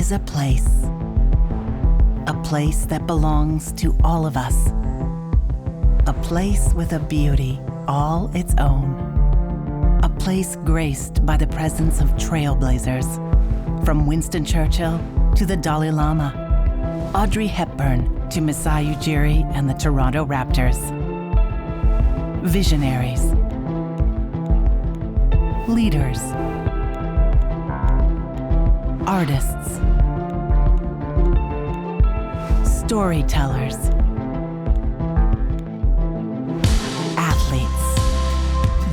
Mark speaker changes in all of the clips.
Speaker 1: is a place that belongs to all of us, a place with a beauty all its own, a place graced by the presence of trailblazers, from Winston Churchill to the Dalai Lama, Audrey Hepburn to Masai Ujiri and the Toronto Raptors. Visionaries, leaders, artists, storytellers, athletes.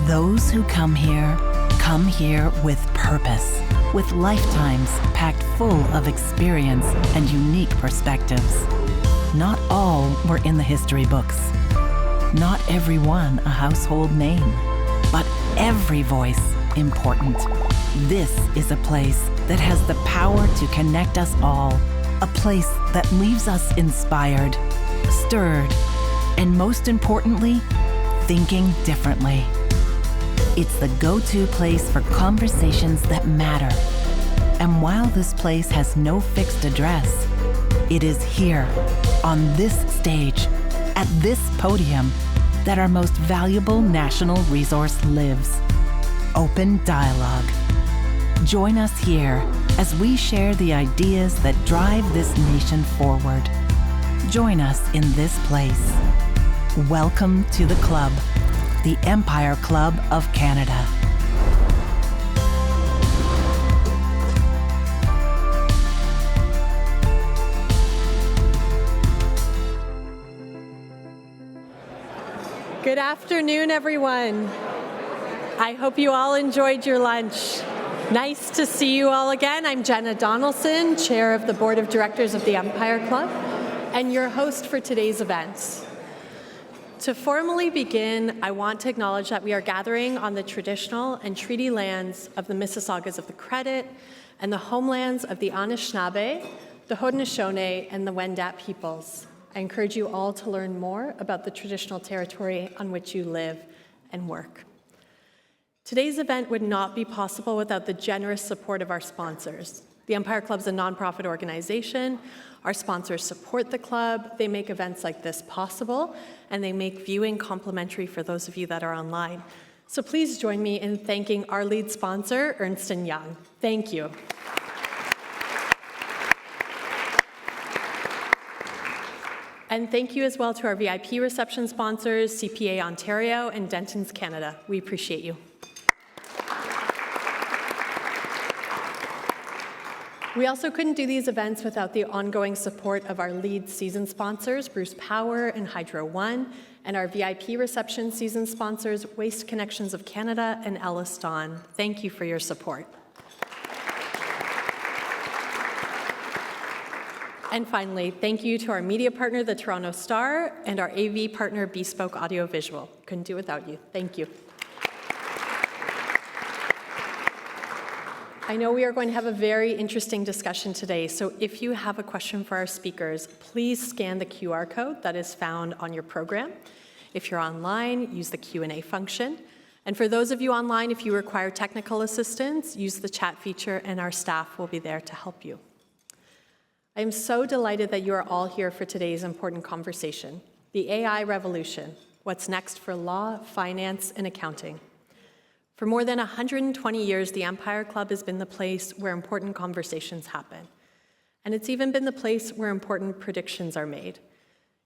Speaker 1: Those who come here with purpose, with lifetimes packed full of experience and unique perspectives. Not all were in the history books. Not everyone a household name, but every voice important. This is a place that has the power to connect us all, a place that leaves us inspired, stirred, and most importantly, thinking differently. It's the go-to place for conversations that matter. And while this place has no fixed address, it is here, on this stage, at this podium, that our most valuable national resource lives: open dialogue. Join us here as we share the ideas that drive this nation forward. Join us in this place. Welcome to the club, the Empire Club of Canada.
Speaker 2: Good afternoon, everyone. I hope you all enjoyed your lunch. Nice to see you all again. I'm Jenna Donaldson, Chair of the Board of Directors of the Empire Club, and your host for today's event. To formally begin, I want to acknowledge that we are gathering on the traditional and treaty lands of the Mississaugas of the Credit and the homelands of the Anishinaabe, the Haudenosaunee, and the Wendat peoples. I encourage you all to learn more about the traditional territory on which you live and work. Today's event would not be possible without the generous support of our sponsors. The Empire Club is a nonprofit organization. Our sponsors support the club, they make events like this possible, and they make viewing complimentary for those of you that are online. So please join me in thanking our lead sponsor, Ernst & Young. Thank you. And thank you as well to our VIP reception sponsors, CPA Ontario and Dentons Canada. We appreciate you. We also couldn't do these events without the ongoing support of our lead season sponsors, Bruce Power and Hydro One, and our VIP reception season sponsors, Waste Connections of Canada and Ellis Don. Thank you for your support. And finally, thank you to our media partner, the Toronto Star, and our AV partner, Bespoke Audiovisual. Couldn't do without you. Thank you. I know we are going to have a very interesting discussion today, so if you have a question for our speakers, please scan the QR code that is found on your program. If you're online, use the Q&A function. And for those of you online, if you require technical assistance, use the chat feature and our staff will be there to help you. I am so delighted that you are all here for today's important conversation, the AI revolution, what's next for law, finance, and accounting. For more than 120 years, the Empire Club has been the place where important conversations happen. And it's even been the place where important predictions are made.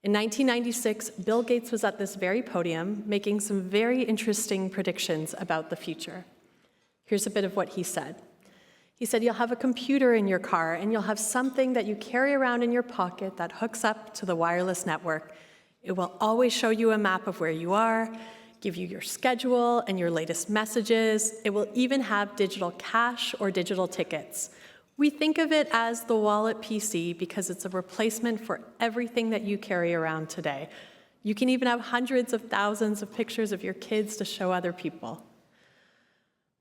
Speaker 2: In 1996, Bill Gates was at this very podium making some very interesting predictions about the future. Here's a bit of what he said. He said, you'll have a computer in your car and you'll have something that you carry around in your pocket that hooks up to the wireless network. It will always show you a map of where you are, give you your schedule and your latest messages. It will even have digital cash or digital tickets. We think of it as the wallet PC because it's a replacement for everything that you carry around today. You can even have hundreds of thousands of pictures of your kids to show other people.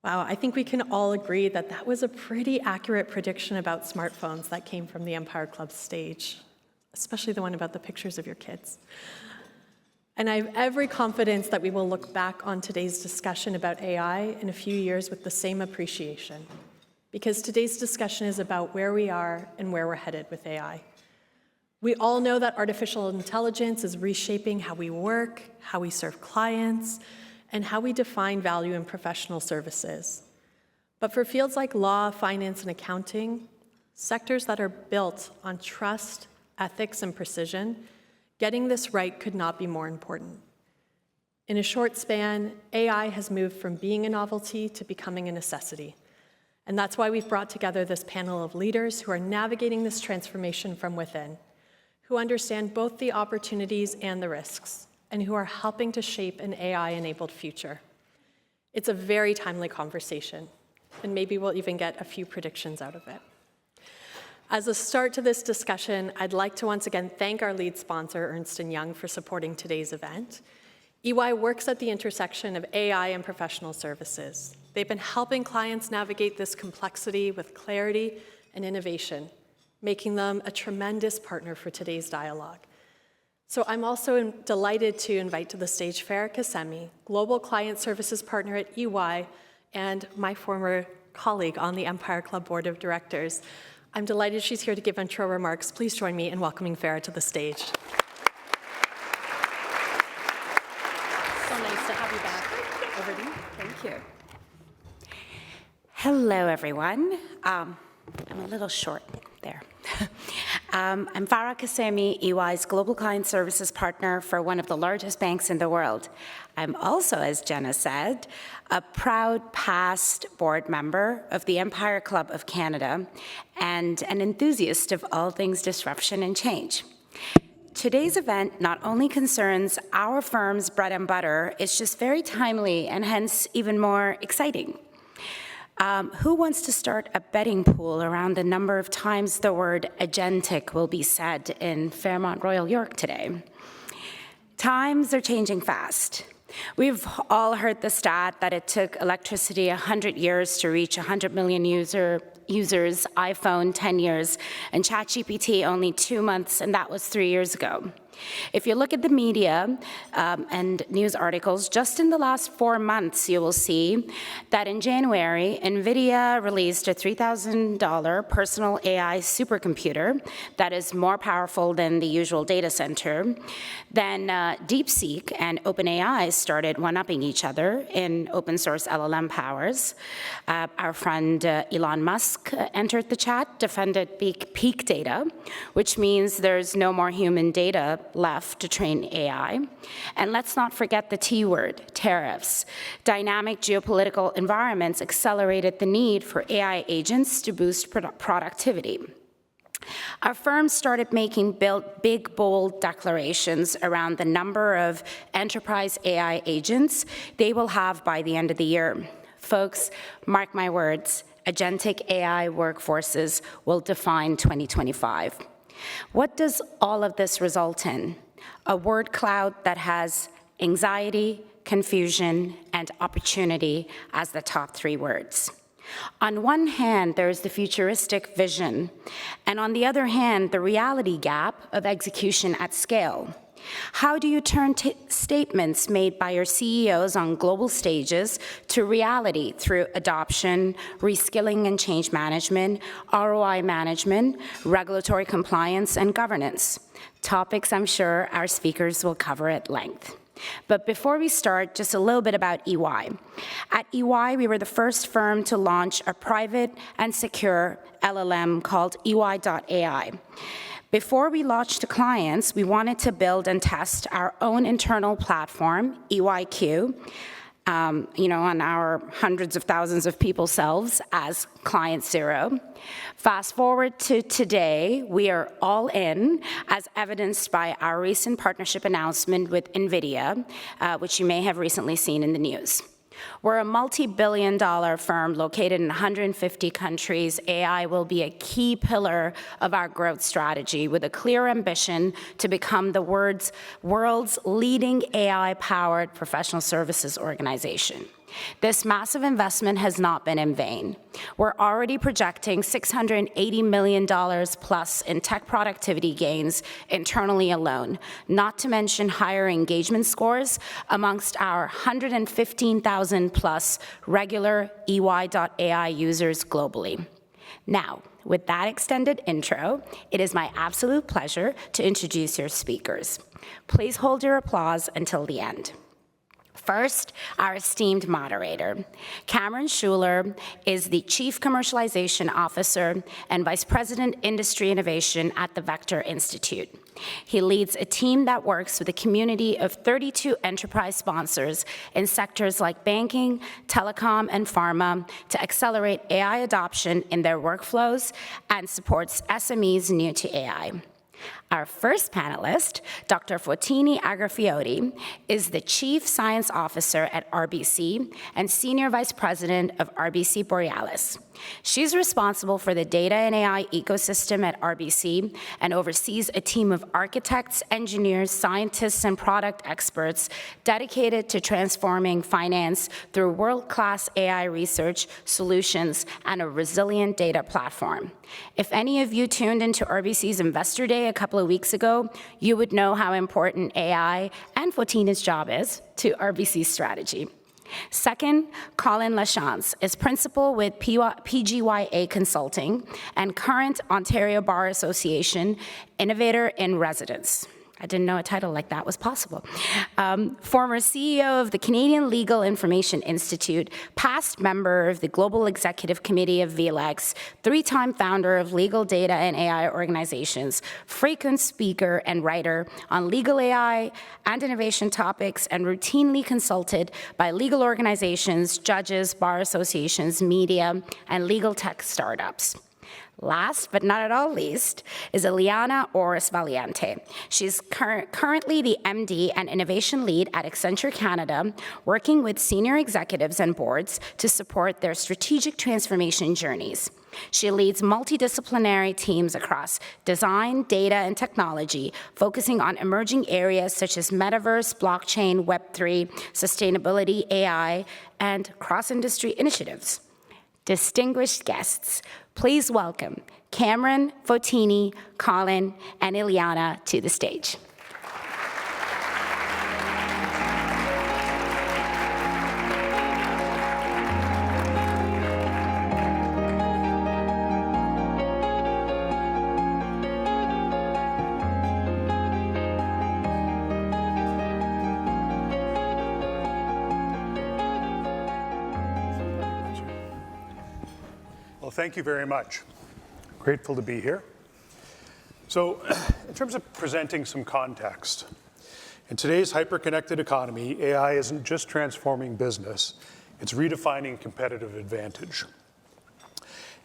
Speaker 2: Wow, I think we can all agree that that was a pretty accurate prediction about smartphones that came from the Empire Club stage, especially the one about the pictures of your kids. And I have every confidence that we will look back on today's discussion about AI in a few years with the same appreciation. because today's discussion is about where we are and where we're headed with AI. We all know that artificial intelligence is reshaping how we work, how we serve clients, and how we define value in professional services. But for fields like law, finance, and accounting, sectors that are built on trust, ethics, and precision, getting this right could not be more important. In a short span, AI has moved from being a novelty to becoming a necessity. And that's why we've brought together this panel of leaders who are navigating this transformation from within, who understand both the opportunities and the risks, and who are helping to shape an AI-enabled future. It's a very timely conversation, and maybe we'll even get a few predictions out of it. As a start to this discussion, I'd like to once again thank our lead sponsor, Ernst & Young, for supporting today's event. EY works at the intersection of AI and professional services. They've been helping clients navigate this complexity with clarity and innovation, making them a tremendous partner for today's dialogue. So I'm also delighted to invite to the stage Farah Kassemi, Global Client Services Partner at EY, and my former colleague on the Empire Club Board of Directors. I'm delighted she's here to give intro remarks. Please join me in welcoming Farah to the stage. So nice to have you back. Over to you.
Speaker 3: Thank you. Hello, everyone. I'm a little short there. I'm Farah Kassemi, EY's Global Client Services Partner for one of the largest banks in the world. I'm also, as Jenna said, a proud past board member of the Empire Club of Canada and an enthusiast of all things disruption and change. Today's event not only concerns our firm's bread and butter, it's just very timely and hence even more exciting. Who wants to start a betting pool around the number of times the word agentic will be said in Fairmont Royal York today? Times are changing fast. We've all heard the stat that it took electricity 100 years to reach 100 million users, iPhone 10 years, and ChatGPT only 2 months, and that was 3 years ago. If you look at the media and news articles, just in the last 4 months, you will see that in January, NVIDIA released a $3,000 personal AI supercomputer that is more powerful than the usual data center. Then DeepSeek and OpenAI started one-upping each other in open source LLM powers. Our friend Elon Musk entered the chat, defended peak data, which means there's no more human data left to train AI. And let's not forget the T word, tariffs. Dynamic geopolitical environments accelerated the need for AI agents to boost productivity. Our firm started making big, bold declarations around the number of enterprise AI agents they will have by the end of the year. Folks, mark my words, agentic AI workforces will define 2025. What does all of this result in? A word cloud that has anxiety, confusion, and opportunity as the top 3 words. On one hand, there's the futuristic vision, and on the other hand, the reality gap of execution at scale. How do you turn statements made by your CEOs on global stages to reality through adoption, reskilling and change management, ROI management, regulatory compliance, and governance? Topics I'm sure our speakers will cover at length. But before we start, just a little bit about EY. At EY, we were the first firm to launch a private and secure LLM called EY.ai. Before we launched to clients, we wanted to build and test our own internal platform, EYQ, on our hundreds of thousands of people selves as client zero. Fast forward to today, we are all in, as evidenced by our recent partnership announcement with NVIDIA, which you may have recently seen in the news. We're a multi-billion-dollar firm located in 150 countries. AI will be a key pillar of our growth strategy with a clear ambition to become the world's leading AI-powered professional services organization. This massive investment has not been in vain. We're already projecting $680 million plus in tech productivity gains internally alone, not to mention higher engagement scores amongst our 115,000 plus regular EY.AI users globally. Now, with that extended intro, it is my absolute pleasure to introduce your speakers. Please hold your applause until the end. First, our esteemed moderator. Cameron Schuler is the Chief Commercialization Officer and Vice President Industry Innovation at the Vector Institute. He leads a team that works with a community of 32 enterprise sponsors in sectors like banking, telecom, and pharma to accelerate AI adoption in their workflows and supports SMEs new to AI. Our first panelist, Dr. Foteini Agrafioti, is the Chief Science Officer at RBC and Senior Vice President of RBC Borealis. She's responsible for the data and AI ecosystem at RBC and oversees a team of architects, engineers, scientists, and product experts dedicated to transforming finance through world-class AI research, solutions, and a resilient data platform. If any of you tuned into RBC's Investor Day a couple of weeks ago, you would know how important AI and Foteini's job is to RBC's strategy. Second, Colin Lachance is principal with PGYA Consulting and current Ontario Bar Association Innovator-in-Residence. I didn't know a title like that was possible. Former CEO of the Canadian Legal Information Institute, past member of the Global Executive Committee of VLEX, three-time founder of Legal Data and AI Organizations, frequent speaker and writer on legal AI and innovation topics, and routinely consulted by legal organizations, judges, bar associations, media, and legal tech startups. Last, but not at all least, is Iliana Oris Valiente. She's currently the MD and Innovation Lead at Accenture Canada, working with senior executives and boards to support their strategic transformation journeys. She leads multidisciplinary teams across design, data, and technology, focusing on emerging areas such as metaverse, blockchain, Web3, sustainability, AI, and cross-industry initiatives. Distinguished guests, please welcome Cameron, Foteini, Colin, and Iliana to the stage.
Speaker 4: Thank you very much. Grateful to be here. So, in terms of presenting some context, in today's hyper-connected economy, AI isn't just transforming business, it's redefining competitive advantage.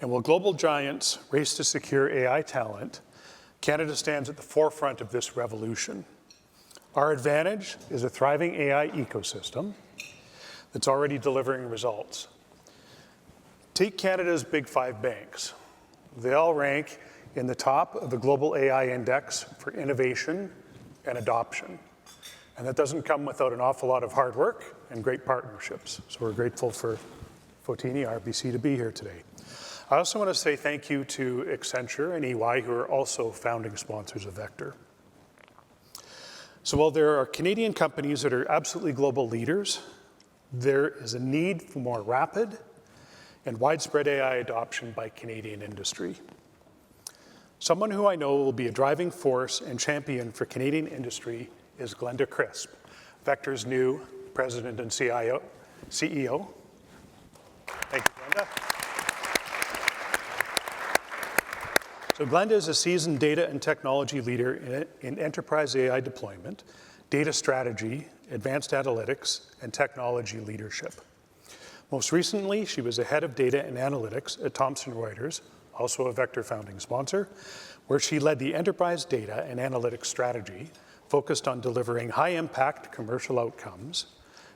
Speaker 4: And while global giants race to secure AI talent, Canada stands at the forefront of this revolution. Our advantage is a thriving AI ecosystem that's already delivering results. Take Canada's big five banks. They all rank in the top of the global AI index for innovation and adoption. And that doesn't come without an awful lot of hard work and great partnerships. So we're grateful for Foteini, RBC, to be here today. I also want to say thank you to Accenture and EY, who are also founding sponsors of Vector. So while there are Canadian companies that are absolutely global leaders, there is a need for more rapid and widespread AI adoption by Canadian industry. Someone who I know will be a driving force and champion for Canadian industry is Glenda Crisp, Vector's new president and CEO. Thank you, Glenda. So Glenda is a seasoned data and technology leader in enterprise AI deployment, data strategy, advanced analytics, and technology leadership. Most recently, she was the head of data and analytics at Thomson Reuters, also a Vector founding sponsor, where she led the enterprise data and analytics strategy focused on delivering high-impact commercial outcomes,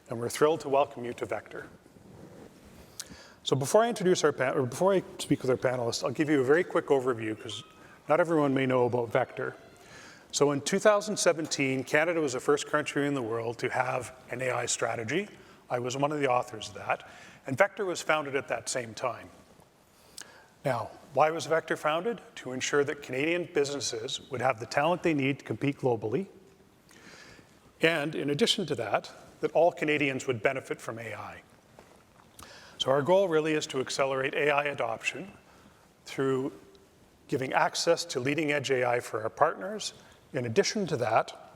Speaker 4: and we're thrilled to welcome you to Vector. So before I speak with our panelists, I'll give you a very quick overview because not everyone may know about Vector. So in 2017, Canada was the first country in the world to have an AI strategy I was one of the authors of that, and Vector was founded at that same time. Now, why was Vector founded? To ensure that Canadian businesses would have the talent they need to compete globally, and in addition to that all Canadians would benefit from AI. So our goal really is to accelerate AI adoption through giving access to leading-edge AI for our partners. In addition to that,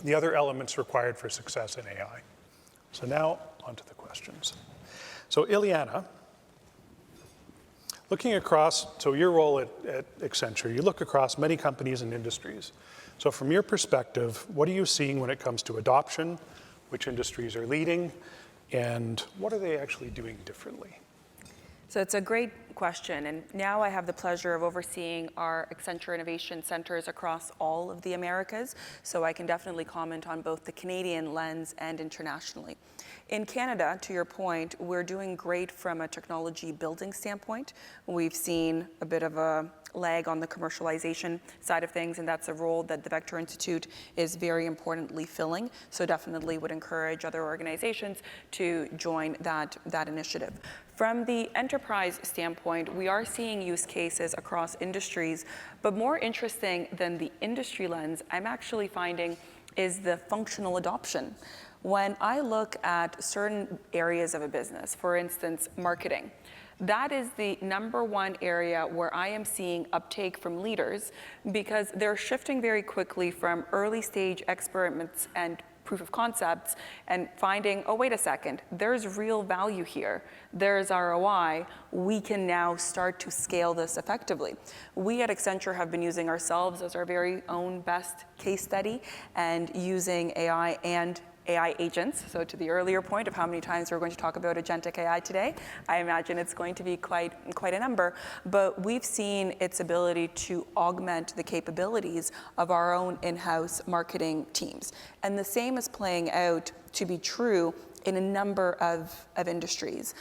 Speaker 4: the other elements required for success in AI. So now, on to the questions. So Iliana, looking across, so your role at Accenture, you look across many companies and industries. So from your perspective, what are you seeing when it comes to adoption? Which industries are leading? And what are they actually doing differently?
Speaker 5: So it's a great question, and now I have the pleasure of overseeing our Accenture Innovation Centers across all of the Americas, so I can definitely comment on both the Canadian lens and internationally. In Canada, to your point, we're doing great from a technology building standpoint. We've seen a bit of a lag on the commercialization side of things, and that's a role that the Vector Institute is very importantly filling. So definitely would encourage other organizations to join that initiative. From the enterprise standpoint, we are seeing use cases across industries, but more interesting than the industry lens, I'm actually finding is the functional adoption. When I look at certain areas of a business, for instance, marketing, that is the #1 area where I am seeing uptake from leaders because they're shifting very quickly from early stage experiments and proof of concepts and finding, oh, wait a second, there's real value here. There's ROI. We can now start to scale this effectively. We at Accenture have been using ourselves as our very own best case study and using AI and AI agents. So to the earlier point of how many times we're going to talk about agentic AI today, I imagine it's going to be quite a number, but we've seen its ability to augment the capabilities of our own in-house marketing teams. And the same is playing out to be true in a number of industries.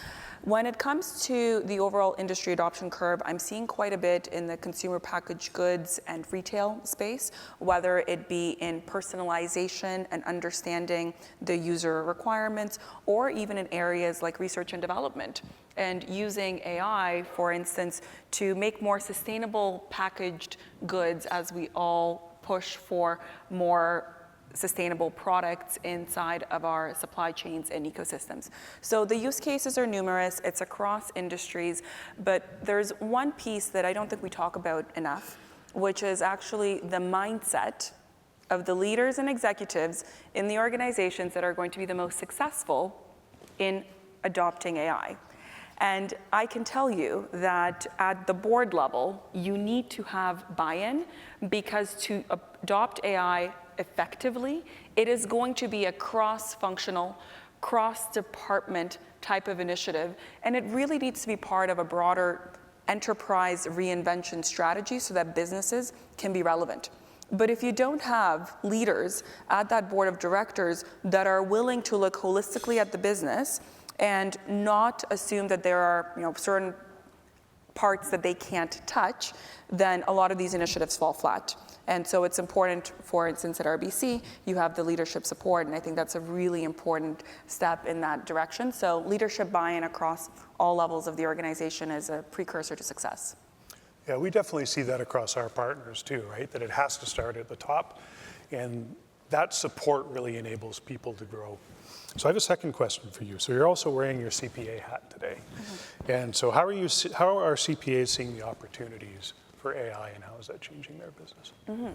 Speaker 5: When it comes to the overall industry adoption curve, I'm seeing quite a bit in the consumer packaged goods and retail space, whether it be in personalization and understanding the user requirements, or even in areas like research and development, and using AI, for instance, to make more sustainable packaged goods as we all push for more sustainable products inside of our supply chains and ecosystems. So the use cases are numerous, it's across industries, but there's one piece that I don't think we talk about enough, which is actually the mindset of the leaders and executives in the organizations that are going to be the most successful in adopting AI. And I can tell you that at the board level, you need to have buy-in, because to adopt AI effectively, it is going to be a cross-functional, cross-department type of initiative, and it really needs to be part of a broader enterprise reinvention strategy so that businesses can be relevant. But if you don't have leaders at that board of directors that are willing to look holistically at the business and not assume that there are, certain parts that they can't touch, then a lot of these initiatives fall flat. And so it's important, for instance, at RBC, you have the leadership support, and I think that's a really important step in that direction. So leadership buy-in across all levels of the organization is a precursor to success.
Speaker 4: Yeah, we definitely see that across our partners too, right? That it has to start at the top, and that support really enables people to grow. So I have a second question for you. So you're also wearing your CPA hat today. Mm-hmm. And so how are CPAs seeing the opportunities for AI, and how is that changing their business?
Speaker 5: Mm-hmm.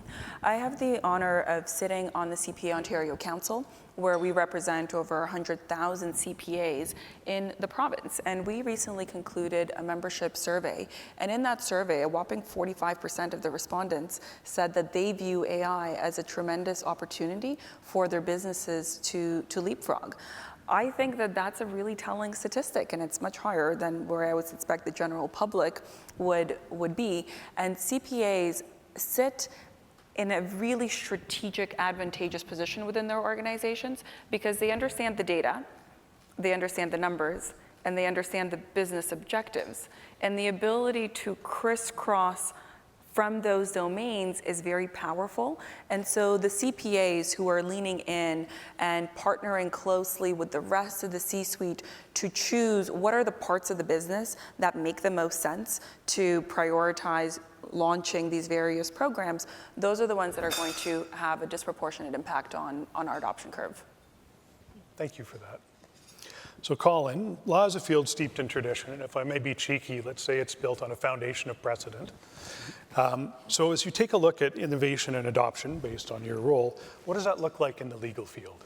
Speaker 5: I have the honor of sitting on the CPA Ontario Council, where we represent over 100,000 CPAs in the province. And we recently concluded a membership survey. And in that survey, a whopping 45% of the respondents said that they view AI as a tremendous opportunity for their businesses to leapfrog. I think that that's a really telling statistic, and it's much higher than where I would expect the general public would be. And CPAs sit in a really strategic, advantageous position within their organizations because they understand the data, they understand the numbers, and they understand the business objectives. And the ability to crisscross from those domains is very powerful. And so the CPAs who are leaning in and partnering closely with the rest of the C-suite to choose what are the parts of the business that make the most sense to prioritize launching these various programs, those are the ones that are going to have a disproportionate impact on our adoption curve.
Speaker 4: Thank you for that. So Colin, law is a field steeped in tradition, and if I may be cheeky, let's say it's built on a foundation of precedent. So as you take a look at innovation and adoption based on your role, what does that look like in the legal field?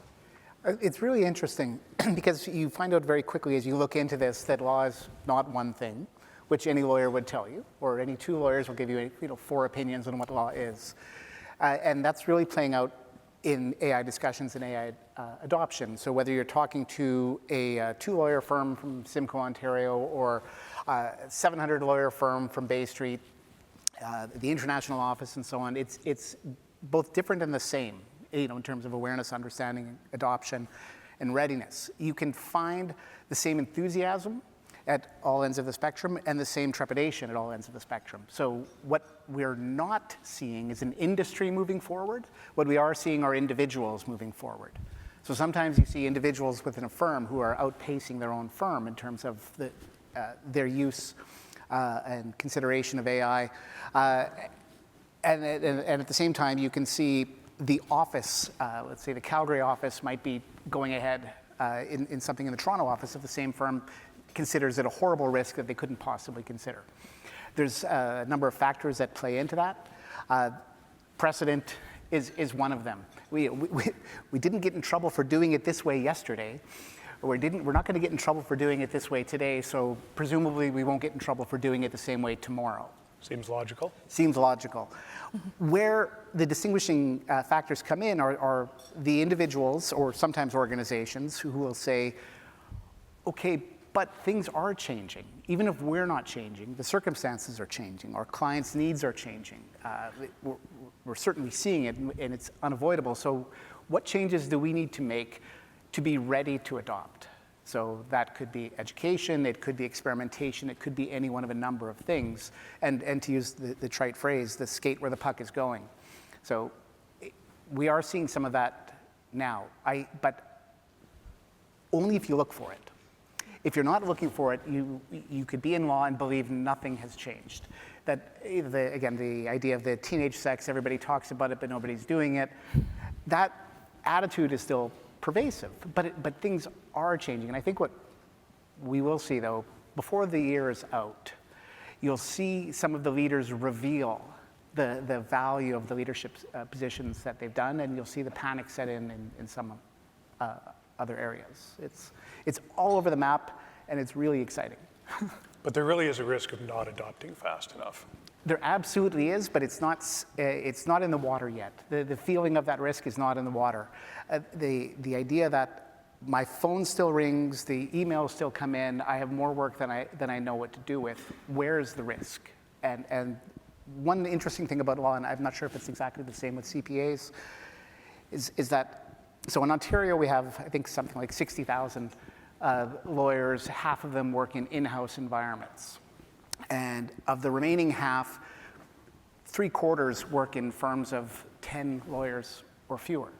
Speaker 6: It's really interesting because you find out very quickly as you look into this that law is not one thing, which any lawyer would tell you, or any two lawyers will give you 4 opinions on what law is. And that's really playing out in AI discussions and AI adoption. So whether you're talking to a 2-lawyer firm from Simcoe, Ontario, or a 700-lawyer firm from Bay Street, the international office and so on, it's both different and the same, in terms of awareness, understanding, adoption, and readiness. You can find the same enthusiasm at all ends of the spectrum and the same trepidation at all ends of the spectrum. So what we're not seeing is an industry moving forward. What we are seeing are individuals moving forward. So sometimes you see individuals within a firm who are outpacing their own firm in terms of their use and consideration of AI. And at the same time, you can see the office, let's say the Calgary office might be going ahead in something in the Toronto office of the same firm considers it a horrible risk that they couldn't possibly consider. There's a number of factors that play into that. Precedent is one of them. We didn't get in trouble for doing it this way yesterday. We're not going to get in trouble for doing it this way today, so presumably we won't get in trouble for doing it the same way tomorrow.
Speaker 4: Seems logical.
Speaker 6: Seems logical. Where the distinguishing factors come in are the individuals or sometimes organizations who will say, okay, but things are changing. Even if we're not changing, the circumstances are changing. Our clients' needs are changing. We're certainly seeing it, and it's unavoidable. So what changes do we need to make to be ready to adopt? So that could be education, it could be experimentation, it could be any one of a number of things. And to use the trite phrase, the skate where the puck is going. So we are seeing some of that now, but only if you look for it. If you're not looking for it, you could be in law and believe nothing has changed. That, again, the idea of the teenage sex, everybody talks about it, but nobody's doing it. That attitude is still pervasive, but things are changing. And I think what we will see, though, before the year is out, you'll see some of the leaders reveal the value of the leadership positions that they've done, and you'll see the panic set in some other areas. It's all over the map, and it's really exciting.
Speaker 4: But there really is a risk of not adopting fast enough.
Speaker 6: There absolutely is, but it's not in the water yet. The feeling of that risk is not in the water. The idea that my phone still rings, the emails still come in, I have more work than I know what to do with. Where's the risk? And one interesting thing about law, and I'm not sure if it's exactly the same with CPAs, is that, so in Ontario we have, I think, something like 60,000 lawyers, half of them work in in-house environments. And of the remaining half, 3/4 work in firms of 10 lawyers or fewer.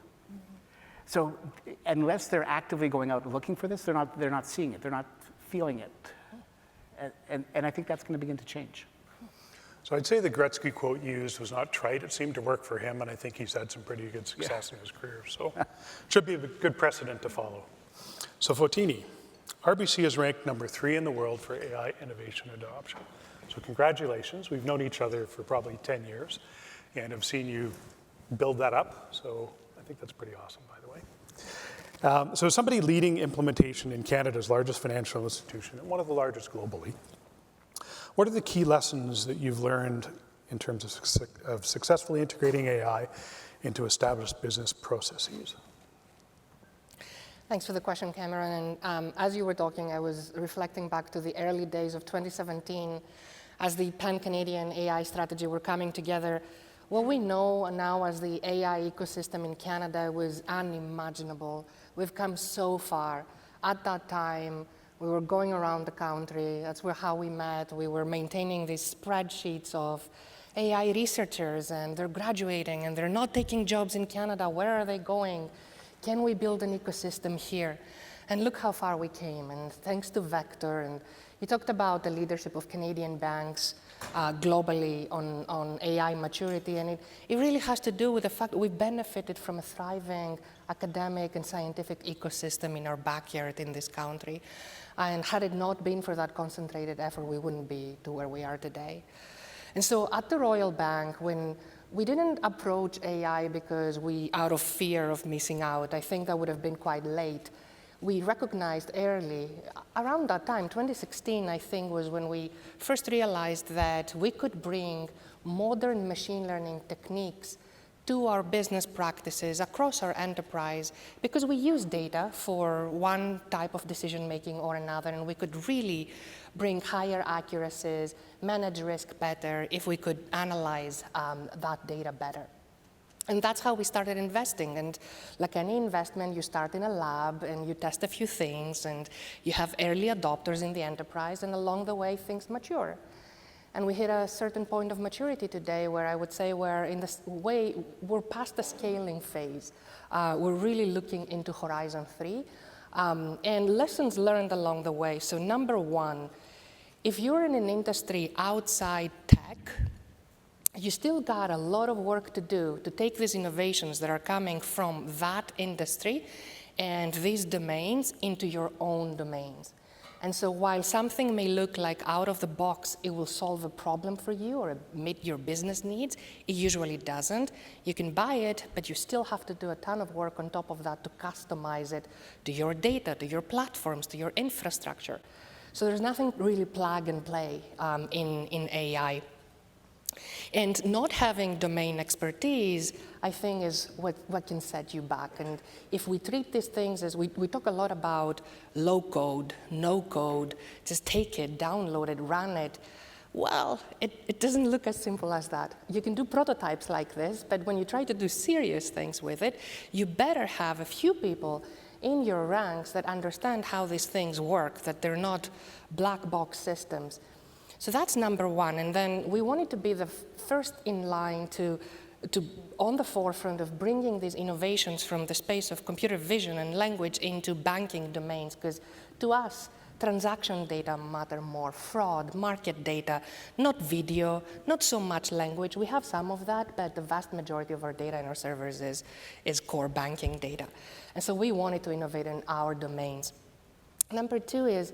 Speaker 6: So unless they're actively going out looking for this, they're not seeing it, they're not feeling it. And I think that's going to begin to change.
Speaker 4: So I'd say the Gretzky quote used was not trite. It seemed to work for him, and I think he's had some pretty good success in his career. So it should be a good precedent to follow. So Foteini, RBC is ranked number 3 in the world for AI innovation adoption. So congratulations. We've known each other for probably 10 years and have seen you build that up. So I think that's pretty awesome, by the way. So as somebody leading implementation in Canada's largest financial institution and one of the largest globally, what are the key lessons that you've learned in terms of successfully integrating AI into established business processes?
Speaker 7: Thanks for the question, Cameron. And as you were talking, I was reflecting back to the early days of 2017 as the pan-Canadian AI strategy were coming together. What we know now as the AI ecosystem in Canada was unimaginable. We've come so far. At that time, we were going around the country. That's how we met. We were maintaining these spreadsheets of AI researchers and they're graduating and they're not taking jobs in Canada. Where are they going? Can we build an ecosystem here? And look how far we came, and thanks to Vector. And you talked about the leadership of Canadian banks globally on AI maturity, and it really has to do with the fact that we've benefited from a thriving academic and scientific ecosystem in our backyard in this country. And had it not been for that concentrated effort, we wouldn't be to where we are today. And so at the Royal Bank, when we didn't approach AI because out of fear of missing out, I think that would have been quite late. We recognized early, around that time, 2016, I think, was when we first realized that we could bring modern machine learning techniques to our business practices across our enterprise, because we use data for one type of decision making or another, and we could really bring higher accuracies, manage risk better if we could analyze that data better. And that's how we started investing. And like any investment, you start in a lab and you test a few things and you have early adopters in the enterprise, and along the way, things mature. And we hit a certain point of maturity today where I would say we're past the scaling phase. We're really looking into Horizon 3 and lessons learned along the way. So number one, if you're in an industry outside tech, you still got a lot of work to do to take these innovations that are coming from that industry and these domains into your own domains. And so while something may look like out of the box, it will solve a problem for you or meet your business needs, it usually doesn't. You can buy it, but you still have to do a ton of work on top of that to customize it to your data, to your platforms, to your infrastructure. So there's nothing really plug and play in AI. And not having domain expertise, I think, is what can set you back. And if we treat these things as, we talk a lot about low code, no code, just take it, download it, run it. Well, it doesn't look as simple as that. You can do prototypes like this, but when you try to do serious things with it, you better have a few people in your ranks that understand how these things work, that they're not black box systems. So that's number one. And then we wanted to be the first in line to on the forefront of bringing these innovations from the space of computer vision and language into banking domains, because to us, transaction data matter more, fraud, market data, not video, not so much language. We have some of that, but the vast majority of our data in our servers is core banking data. And so we wanted to innovate in our domains. Number two is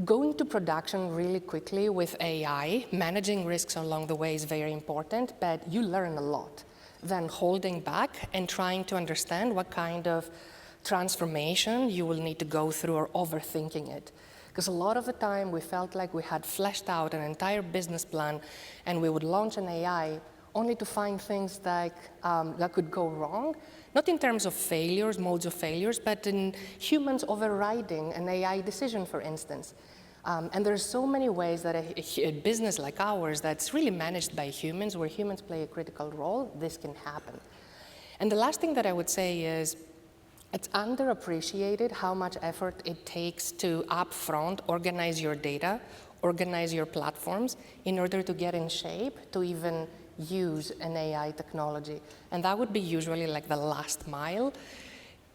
Speaker 7: going to production really quickly with AI. Managing risks along the way is very important, but you learn a lot than holding back and trying to understand what kind of transformation you will need to go through or overthinking it. Because a lot of the time we felt like we had fleshed out an entire business plan and we would launch an AI only to find things that could go wrong, not in terms of failures, modes of failures, but in humans overriding an AI decision, for instance. And there's so many ways that a business like ours that's really managed by humans, where humans play a critical role, this can happen. And the last thing that I would say is, it's underappreciated how much effort it takes to upfront organize your data, organize your platforms in order to get in shape to even use an AI technology. And that would be usually like the last mile.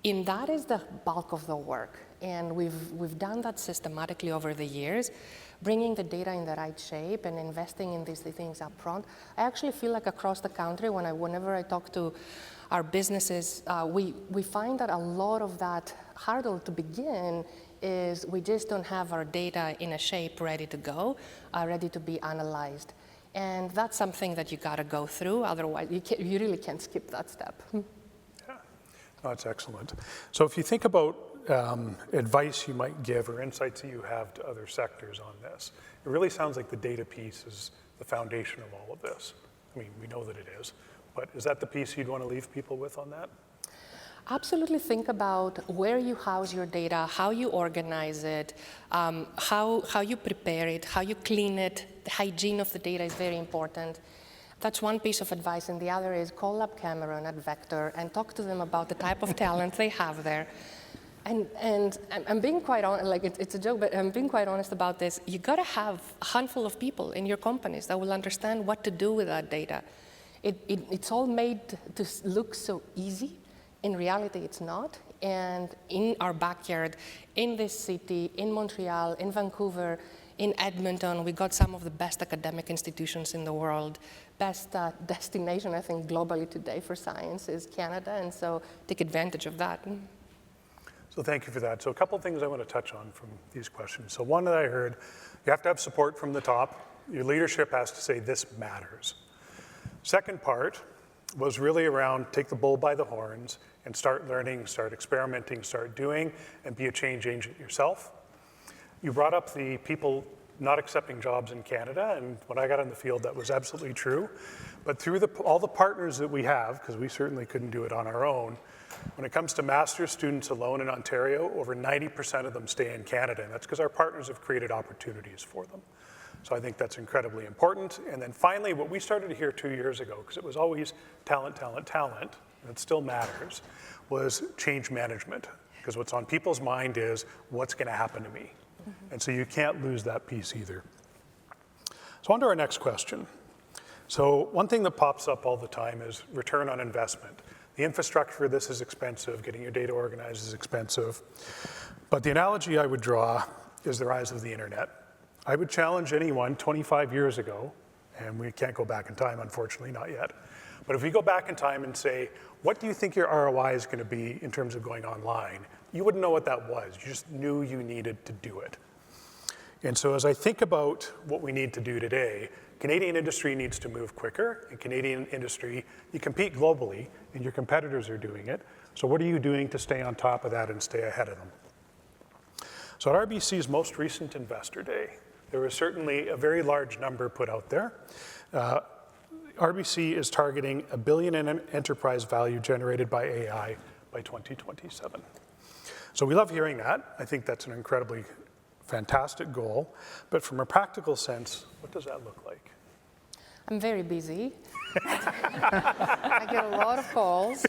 Speaker 7: And that is the bulk of the work. And we've done that systematically over the years, bringing the data in the right shape and investing in these things up front. I actually feel like across the country, whenever I talk to our businesses, we find that a lot of that hurdle to begin is we just don't have our data in a shape ready to go, ready to be analyzed. And that's something that you gotta go through, otherwise you really can't skip that step.
Speaker 4: Yeah, that's excellent. So if you think about advice you might give or insights that you have to other sectors on this, it really sounds like the data piece is the foundation of all of this. I mean, we know that it is, but is that the piece you'd want to leave people with on that?
Speaker 7: Absolutely think about where you house your data, how you organize it, how you prepare it, how you clean it. The hygiene of the data is very important. That's one piece of advice, and the other is call up Cameron at Vector and talk to them about the type of talent they have there. And I'm being quite honest, like it's a joke, but I'm being quite honest about this. You gotta have a handful of people in your companies that will understand what to do with that data. It's all made to look so easy. In reality, it's not. And in our backyard, in this city, in Montreal, in Vancouver, in Edmonton, we got some of the best academic institutions in the world. Best destination, I think, globally today for science is Canada, and so take advantage of that.
Speaker 4: So thank you for that. So a couple of things I want to touch on from these questions. So one that I heard, you have to have support from the top. Your leadership has to say this matters. Second part was really around take the bull by the horns and start learning, start experimenting, start doing, and be a change agent yourself. You brought up the people not accepting jobs in Canada, and when I got in the field, that was absolutely true. But through all the partners that we have, because we certainly couldn't do it on our own, when it comes to master's students alone in Ontario, over 90% of them stay in Canada, and that's because our partners have created opportunities for them. So I think that's incredibly important. And then finally, what we started to hear 2 years ago, because it was always talent, talent, talent, and it still matters, was change management. Because what's on people's mind is, what's gonna happen to me? And so you can't lose that piece either. So on to our next question. So one thing that pops up all the time is return on investment. The infrastructure for this is expensive, getting your data organized is expensive. But the analogy I would draw is the rise of the internet. I would challenge anyone 25 years ago, and we can't go back in time, unfortunately, not yet. But if we go back in time and say, what do you think your ROI is gonna be in terms of going online? You wouldn't know what that was. You just knew you needed to do it. And so as I think about what we need to do today, Canadian industry needs to move quicker. In Canadian industry, you compete globally, and your competitors are doing it. So what are you doing to stay on top of that and stay ahead of them? So at RBC's most recent Investor Day, there was certainly a very large number put out there. RBC is targeting $1 billion in enterprise value generated by AI by 2027. So we love hearing that. I think that's an incredibly fantastic goal. But from a practical sense, what does that look like?
Speaker 7: I'm very busy. I get a lot of calls.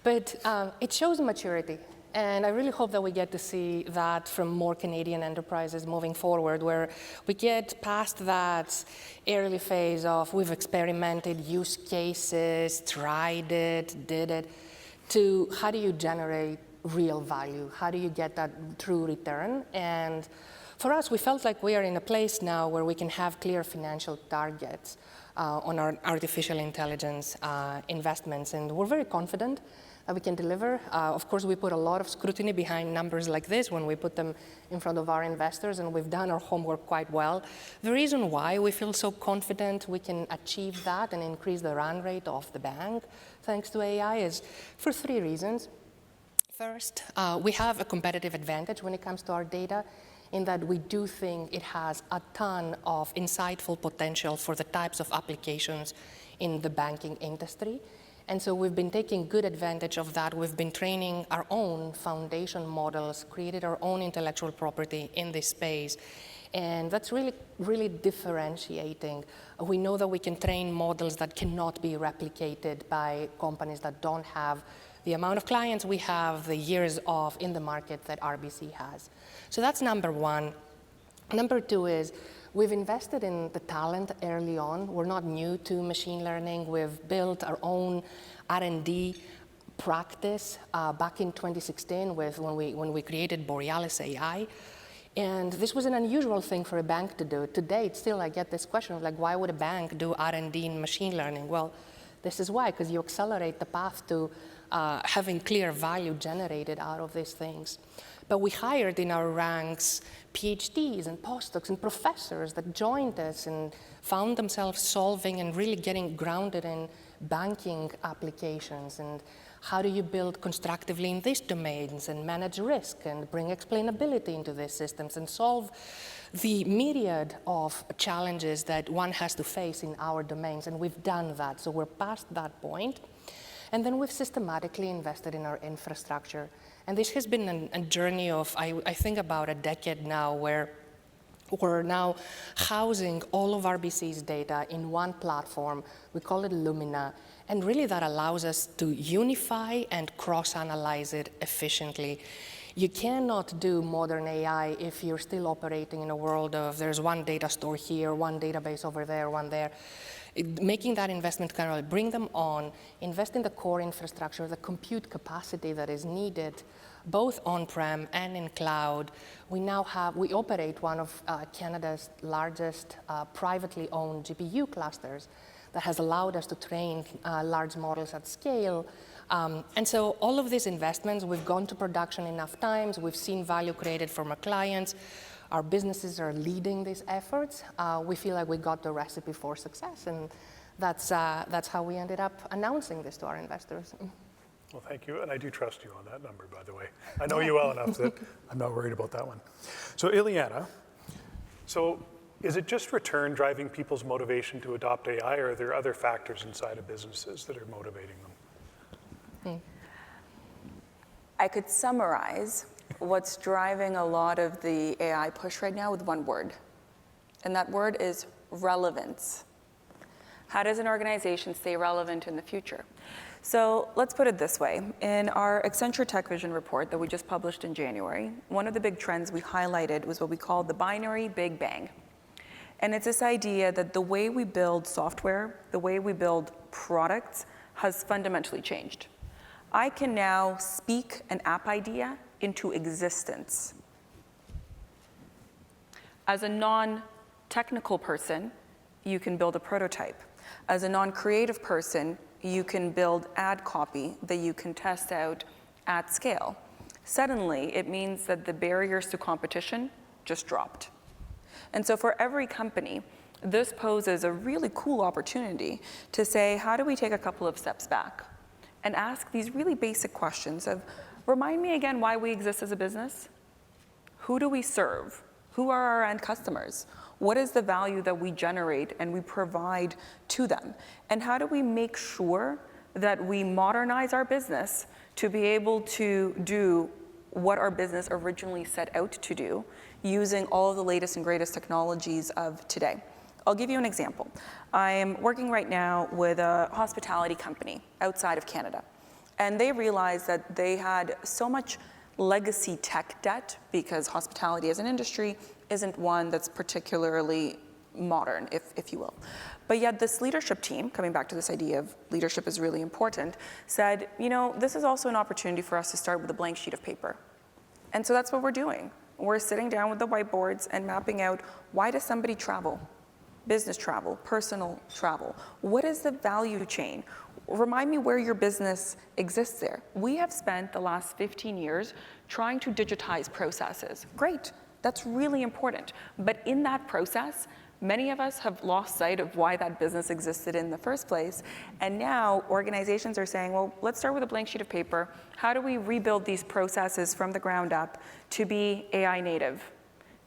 Speaker 7: But it shows maturity. And I really hope that we get to see that from more Canadian enterprises moving forward, where we get past that early phase of we've experimented, use cases, tried it, did it, to how do you generate real value? How do you get that true return? And for us, we felt like we are in a place now where we can have clear financial targets on our artificial intelligence investments, and we're very confident that we can deliver. Of course, we put a lot of scrutiny behind numbers like this when we put them in front of our investors, and we've done our homework quite well. The reason why we feel so confident we can achieve that and increase the run rate of the bank thanks to AI is for 3 reasons. First, we have a competitive advantage when it comes to our data, in that we do think it has a ton of insightful potential for the types of applications in the banking industry. And so we've been taking good advantage of that. We've been training our own foundation models, created our own intellectual property in this space. And that's really, really differentiating. We know that we can train models that cannot be replicated by companies that don't have the amount of clients we have, the years of in the market that RBC has. So that's number one. Number two is we've invested in the talent early on. We're not new to machine learning. We've built our own R&D practice back in 2016 when we created Borealis AI. And this was an unusual thing for a bank to do. Today, still I get this question of like, why would a bank do R&D in machine learning? Well, this is why, because you accelerate the path to having clear value generated out of these things. But we hired in our ranks PhDs and postdocs and professors that joined us and found themselves solving and really getting grounded in banking applications and how do you build constructively in these domains and manage risk and bring explainability into these systems and solve the myriad of challenges that one has to face in our domains. And we've done that, so we're past that point. And then we've systematically invested in our infrastructure. And this has been a journey of, I think, about a decade now, where we're now housing all of RBC's data in one platform. We call it Lumina. And really that allows us to unify and cross-analyze it efficiently. You cannot do modern AI if you're still operating in a world of there's one data store here, one database over there, one there. Making that investment kind of bring them on, invest in the core infrastructure, the compute capacity that is needed, both on-prem and in cloud. We operate one of Canada's largest privately owned GPU clusters that has allowed us to train large models at scale. And so all of these investments, we've gone to production enough times, we've seen value created from our clients, our businesses are leading these efforts. We feel like we got the recipe for success, and that's how we ended up announcing this to our investors.
Speaker 4: Well, thank you, and I do trust you on that number, by the way. I know you well enough that I'm not worried about that one. So Iliana, is it just return driving people's motivation to adopt AI, or are there other factors inside of businesses that are motivating them?
Speaker 5: I could summarize what's driving a lot of the AI push right now with one word, and that word is relevance. How does an organization stay relevant in the future? So let's put it this way. In our Accenture Tech Vision report that we just published in January, one of the big trends we highlighted was what we called the binary Big Bang. And it's this idea that the way we build software, the way we build products has fundamentally changed. I can now speak an app idea into existence. As a non-technical person, you can build a prototype. As a non-creative person, you can build ad copy that you can test out at scale. Suddenly, it means that the barriers to competition just dropped. And so for every company, this poses a really cool opportunity to say, how do we take a couple of steps back and ask these really basic questions of, remind me again why we exist as a business? Who do we serve? Who are our end customers? What is the value that we generate and we provide to them? And how do we make sure that we modernize our business to be able to do what our business originally set out to do using all of the latest and greatest technologies of today? I'll give you an example. I'm working right now with a hospitality company outside of Canada, and they realized that they had so much legacy tech debt because hospitality as an industry isn't one that's particularly modern, if you will. But yet this leadership team, coming back to this idea of leadership is really important, said, you know, this is also an opportunity for us to start with a blank sheet of paper. And so that's what we're doing. We're sitting down with the whiteboards and mapping out, why does somebody travel? Business travel, personal travel. What is the value chain? Remind me where your business exists there. We have spent the last 15 years trying to digitize processes. Great, that's really important. But in that process, many of us have lost sight of why that business existed in the first place. And now organizations are saying, well, let's start with a blank sheet of paper. How do we rebuild these processes from the ground up to be AI native,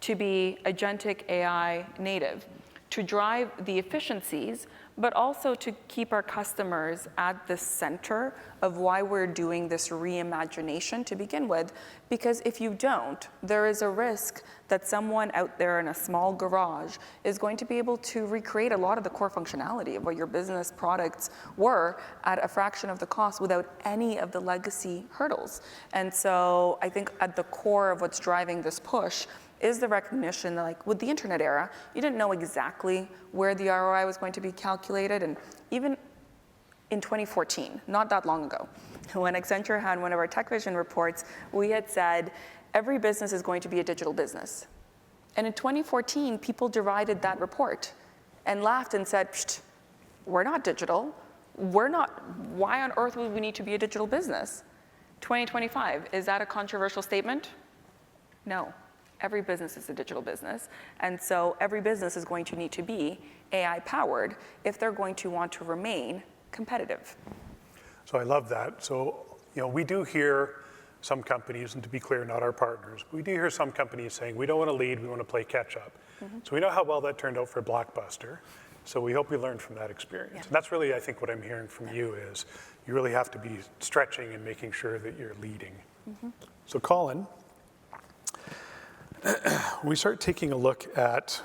Speaker 5: to be agentic AI native, to drive the efficiencies, but also to keep our customers at the center of why we're doing this reimagination to begin with. Because if you don't, there is a risk that someone out there in a small garage is going to be able to recreate a lot of the core functionality of what your business products were at a fraction of the cost without any of the legacy hurdles. And so I think at the core of what's driving this push is the recognition that, like, with the internet era, you didn't know exactly where the ROI was going to be calculated. And even in 2014, not that long ago, when Accenture had one of our Tech Vision reports, we had said, every business is going to be a digital business. And in 2014, people derided that report and laughed and said, psst, we're not digital. We're not, why on earth would we need to be a digital business? 2025, is that a controversial statement? No. Every business is a digital business, and so every business is going to need to be AI powered if they're going to want to remain competitive.
Speaker 4: So I love that. So, you know, we do hear some companies, and to be clear, not our partners, we do hear some companies saying, we don't want to lead, we want to play catch up. Mm-hmm. So we know how well that turned out for Blockbuster. So we hope we learned from that experience. Yeah. And that's really, I think, what I'm hearing from you is you really have to be stretching and making sure that you're leading. Mm-hmm. So Colin, we start taking a look at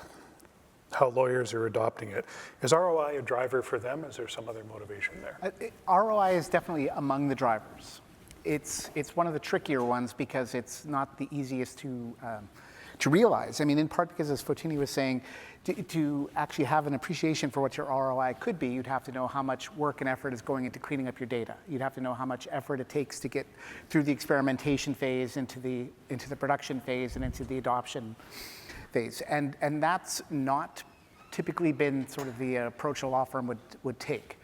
Speaker 4: how lawyers are adopting it. Is ROI a driver for them? Is there some other motivation there?
Speaker 6: ROI is definitely among the drivers. It's one of the trickier ones because it's not the easiest to realize. I mean, in part because, as Foteini was saying, to actually have an appreciation for what your ROI could be, you'd have to know how much work and effort is going into cleaning up your data. You'd have to know how much effort it takes to get through the experimentation phase, into the production phase, and into the adoption phase. And that's not typically been sort of the approach a law firm would take.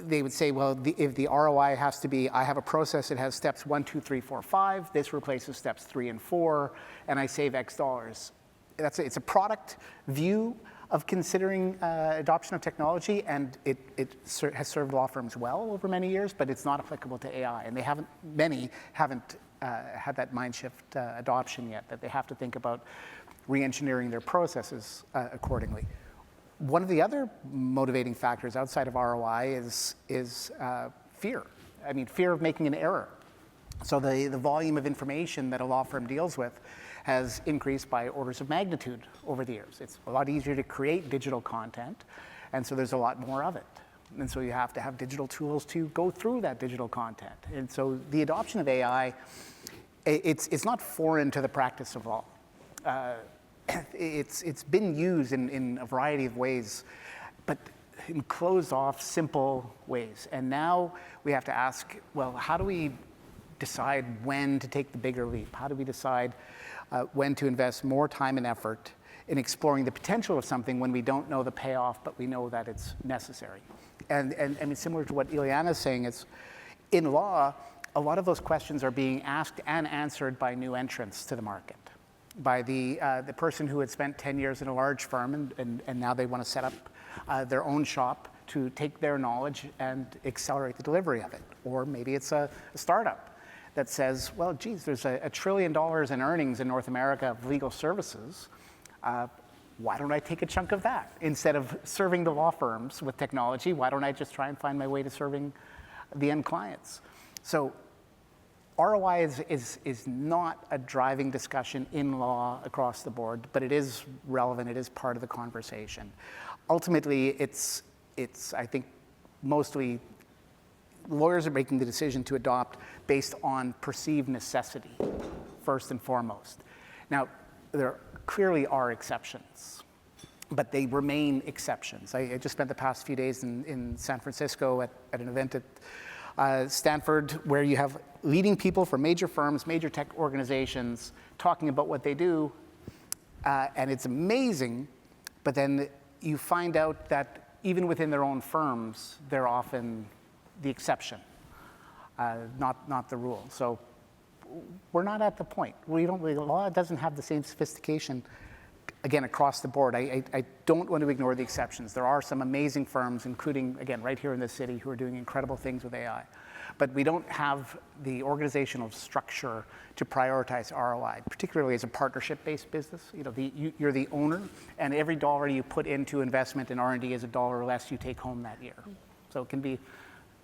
Speaker 6: They would say, well, if the ROI has to be, I have a process that has steps 1, 2, 3, 4, 5, this replaces steps 3 and 4, and I save X dollars. It's a product view of considering adoption of technology, and it has served law firms well over many years, but it's not applicable to AI, and many haven't had that mind shift adoption yet, that they have to think about re-engineering their processes accordingly. One of the other motivating factors outside of ROI is fear. I mean, fear of making an error. So the volume of information that a law firm deals with has increased by orders of magnitude over the years. It's a lot easier to create digital content, and so there's a lot more of it. And so you have to have digital tools to go through that digital content. And so the adoption of AI, it's not foreign to the practice of law. It's been used in a variety of ways, but in closed off, simple ways. And now we have to ask, well, how do we decide when to take the bigger leap? How do we decide when to invest more time and effort in exploring the potential of something when we don't know the payoff, but we know that it's necessary? And I mean, similar to what Iliana is saying, is in law, a lot of those questions are being asked and answered by new entrants to the market, by the person who had spent 10 years in a large firm and now they want to set up their own shop to take their knowledge and accelerate the delivery of it. Or maybe it's a startup that says, well, geez, there's $1 trillion in earnings in North America of legal services. Why don't I take a chunk of that? Instead of serving the law firms with technology, why don't I just try and find my way to serving the end clients? So ROI is not a driving discussion in law across the board, but it is relevant, it is part of the conversation. Ultimately, it's I think, mostly lawyers are making the decision to adopt based on perceived necessity, first and foremost. Now, there clearly are exceptions, but they remain exceptions. I just spent the past few days in San Francisco at an event at Stanford where you have leading people from major firms, major tech organizations talking about what they do, and it's amazing, but then you find out that even within their own firms, they're often the exception, not the rule. So we're not at the point. The law doesn't have the same sophistication, again, across the board. I don't want to ignore the exceptions. There are some amazing firms, including, again, right here in this city, who are doing incredible things with AI. But we don't have the organizational structure to prioritize ROI, particularly as a partnership-based business. You know, you're the owner, and every dollar you put into investment in R&D is $1 less you take home that year. So it can be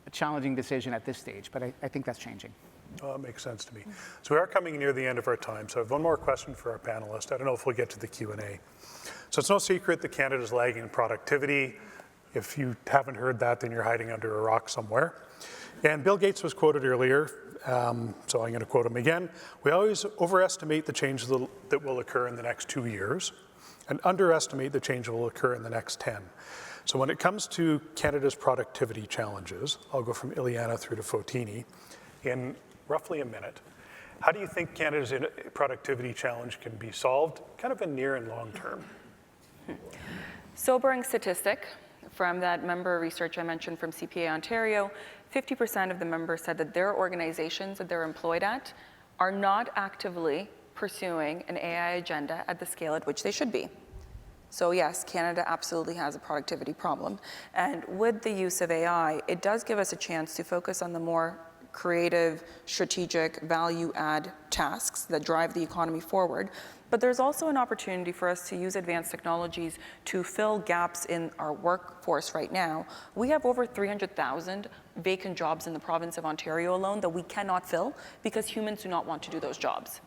Speaker 6: a challenging decision at this stage, but I think that's changing.
Speaker 4: That makes sense to me. So we are coming near the end of our time, so I have one more question for our panelists. I don't know if we'll get to the Q&A. So it's no secret that Canada's lagging in productivity. If you haven't heard that, then you're hiding under a rock somewhere. And Bill Gates was quoted earlier, so I'm going to quote him again. We always overestimate the change that will occur in the next 2 years and underestimate the change that will occur in the next 10. So when it comes to Canada's productivity challenges, I'll go from Iliana through to Foteini in roughly a minute. How do you think Canada's productivity challenge can be solved, kind of in near and long term?
Speaker 5: Sobering statistic from that member research I mentioned from CPA Ontario, 50% of the members said that their organizations that they're employed at are not actively pursuing an AI agenda at the scale at which they should be. So yes, Canada absolutely has a productivity problem. And with the use of AI, it does give us a chance to focus on the more creative, strategic, value-add tasks that drive the economy forward. But there's also an opportunity for us to use advanced technologies to fill gaps in our workforce right now. We have over 300,000 vacant jobs in the province of Ontario alone that we cannot fill because humans do not want to do those jobs.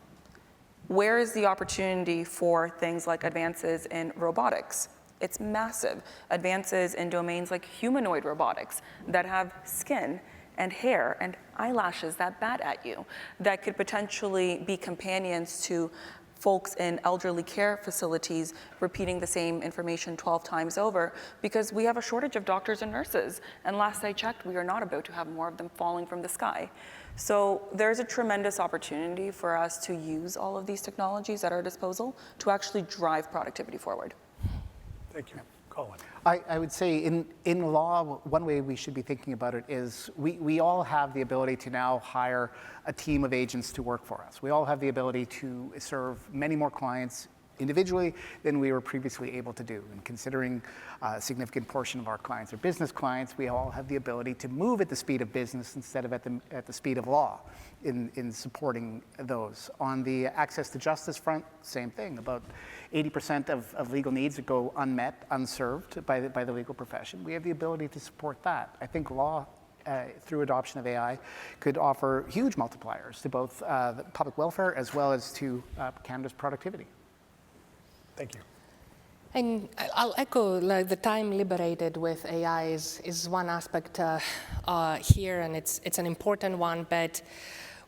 Speaker 5: Where is the opportunity for things like advances in robotics? It's massive. Advances in domains like humanoid robotics that have skin and hair and eyelashes that bat at you, that could potentially be companions to folks in elderly care facilities repeating the same information 12 times over, because we have a shortage of doctors and nurses. And last I checked, we are not about to have more of them falling from the sky. So there's a tremendous opportunity for us to use all of these technologies at our disposal to actually drive productivity forward.
Speaker 4: Thank you. Colin.
Speaker 6: I would say in law, one way we should be thinking about it is we all have the ability to now hire a team of agents to work for us. We all have the ability to serve many more clients individually than we were previously able to do. And considering a significant portion of our clients are business clients, we all have the ability to move at the speed of business instead of at the speed of law in supporting those. On the access to justice front, same thing. About 80% of legal needs that go unmet, unserved by the legal profession. We have the ability to support that. I think law, through adoption of AI, could offer huge multipliers to both the public welfare as well as to Canada's productivity.
Speaker 4: Thank you.
Speaker 7: And I'll echo, like, the time liberated with AI is one aspect here, and it's an important one, but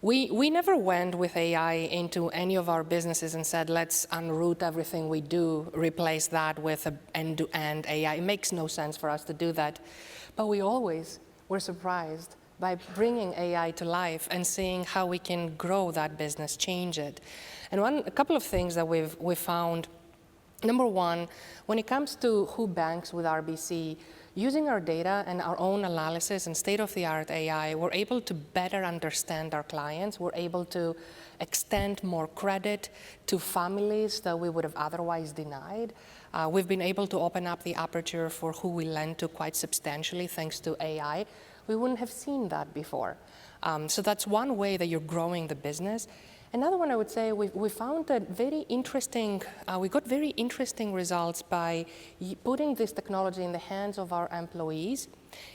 Speaker 7: we never went with AI into any of our businesses and said, let's unroot everything we do, replace that with an end-to-end AI. It makes no sense for us to do that. But we always were surprised by bringing AI to life and seeing how we can grow that business, change it. And a couple of things that we've found. Number one, when it comes to who banks with RBC, using our data and our own analysis and state-of-the-art AI, we're able to better understand our clients. We're able to extend more credit to families that we would have otherwise denied. We've been able to open up the aperture for who we lend to quite substantially thanks to AI. We wouldn't have seen that before. So that's one way that you're growing the business. Another one I would say, we found that we got very interesting results by putting this technology in the hands of our employees,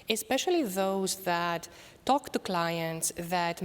Speaker 7: especially those that talk to clients, that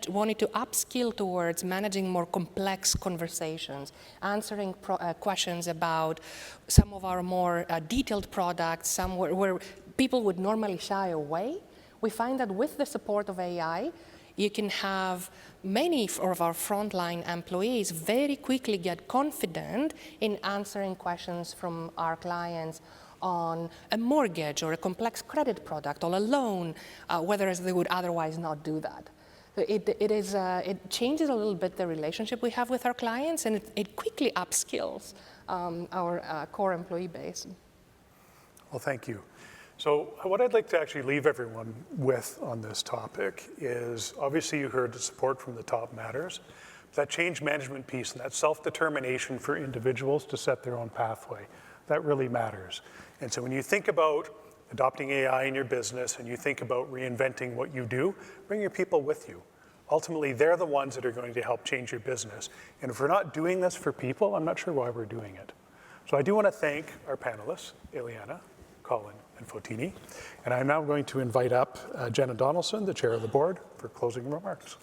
Speaker 7: wanted to upskill towards managing more complex conversations, answering questions about some of our more detailed products, some where people would normally shy away. We find that with the support of AI, you can have many of our frontline employees very quickly get confident in answering questions from our clients on a mortgage or a complex credit product or a loan, whereas they would otherwise not do that. So it changes a little bit the relationship we have with our clients, and it quickly upskills our core employee base.
Speaker 4: Well, thank you. So what I'd like to actually leave everyone with on this topic is, obviously you heard the support from the top matters, that change management piece and that self-determination for individuals to set their own pathway, that really matters. And so when you think about adopting AI in your business and you think about reinventing what you do, bring your people with you. Ultimately, they're the ones that are going to help change your business. And if we're not doing this for people, I'm not sure why we're doing it. So I do want to thank our panelists, Iliana, Colin, and Foteini. And I'm now going to invite up Jenna Donaldson, the chair of the board, for closing remarks.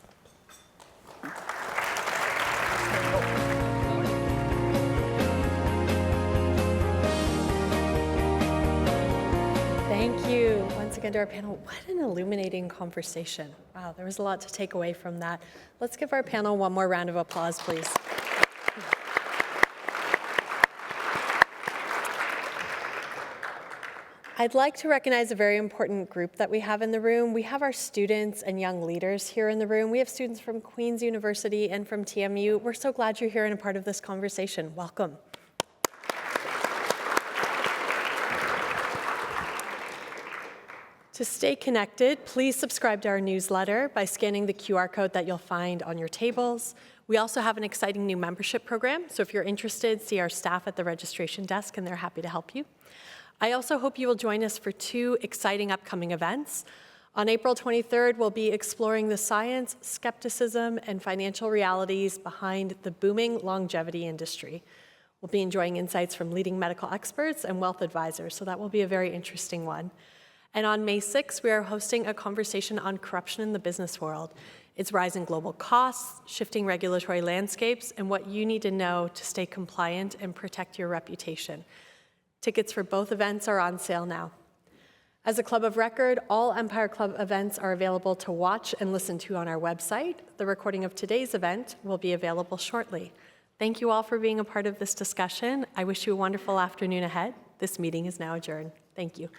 Speaker 2: Thank you once again to our panel. What an illuminating conversation. Wow, there was a lot to take away from that. Let's give our panel one more round of applause, please. I'd like to recognize a very important group that we have in the room. We have our students and young leaders here in the room. We have students from Queen's University and from TMU. We're so glad you're here and a part of this conversation. Welcome. To stay connected, please subscribe to our newsletter by scanning the QR code that you'll find on your tables. We also have an exciting new membership program, so if you're interested, see our staff at the registration desk and they're happy to help you. I also hope you will join us for 2 exciting upcoming events. On April 23rd, we'll be exploring the science, skepticism, and financial realities behind the booming longevity industry. We'll be enjoying insights from leading medical experts and wealth advisors, so that will be a very interesting one. And on May 6th, we are hosting a conversation on corruption in the business world. Its rising global costs, shifting regulatory landscapes, and what you need to know to stay compliant and protect your reputation. Tickets for both events are on sale now. As a club of record, all Empire Club events are available to watch and listen to on our website. The recording of today's event will be available shortly. Thank you all for being a part of this discussion. I wish you a wonderful afternoon ahead. This meeting is now adjourned. Thank you.